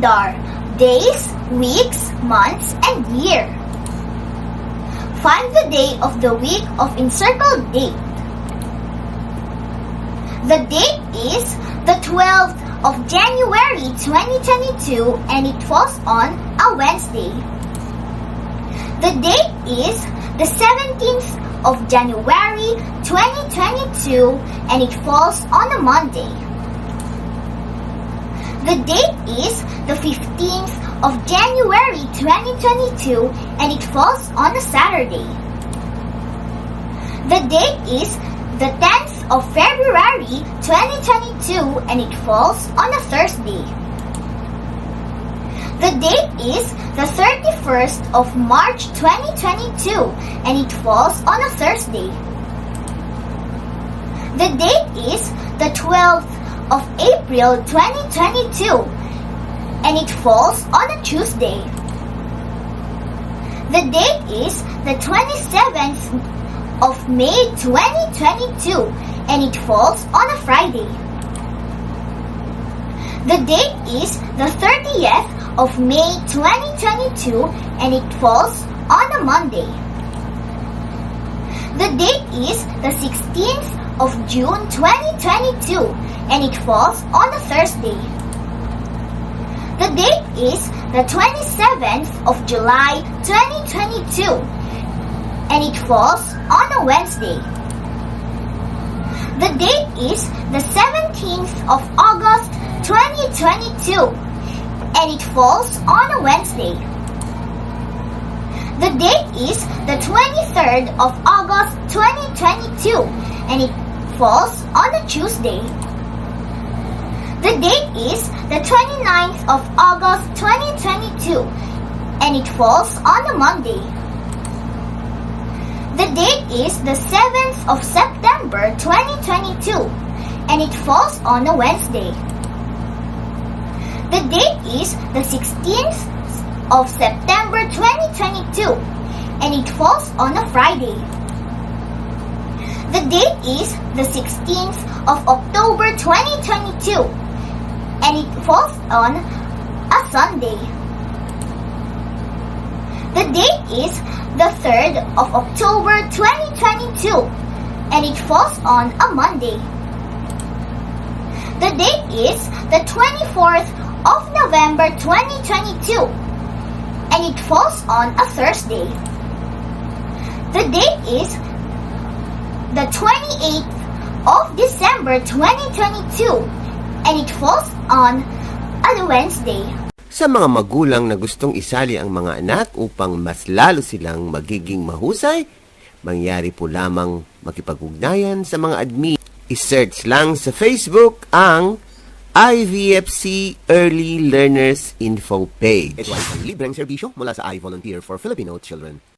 calendar, days, weeks, months, and year. Find the day of the week of encircled date. The date is the 12th of January 2022 and it falls on a Wednesday. The date is the 17th of January 2022 and it falls on a Monday. The date is the 15th of January 2022 and it falls on a Saturday. The date is the 10th of February 2022 and it falls on a Thursday. The date is the 31st of March 2022 and it falls on a Thursday. The date is the 12th of April 2022 and it falls on a Tuesday. The date is the 27th of May 2022 and it falls on a Friday. The date is the 30th of May 2022 and it falls on a Monday. The date is the 16th of June 2022 and it falls on a Thursday. The date is the 27th of July 2022 and it falls on a Wednesday. The date is the 17th of August 2022 and it falls on a Wednesday. The date is the 23rd of August 2022 and it falls on a Tuesday. The date is the 29th of August 2022 and it falls on a Monday. The date is the 7th of September 2022 and it falls on a Wednesday. The date is the 16th of September 2022 and it falls on a Friday. The date is the 16th of October 2022 and it falls on a Sunday. The date is the 3rd of October 2022 and it falls on a Monday. The date is the 24th of November 2022 and it falls on a Thursday. The date is the 28th of December 2022 and it falls on a Wednesday. Sa mga magulang na gustong isali ang mga anak upang mas lalo silang magiging mahusay, mangyari po lamang makipag-ugnayan sa mga admin. I-search lang sa Facebook ang IVFC Early Learners Info Page. Ito ay isang libreng serbisyo mula sa iVolunteer for Filipino Children.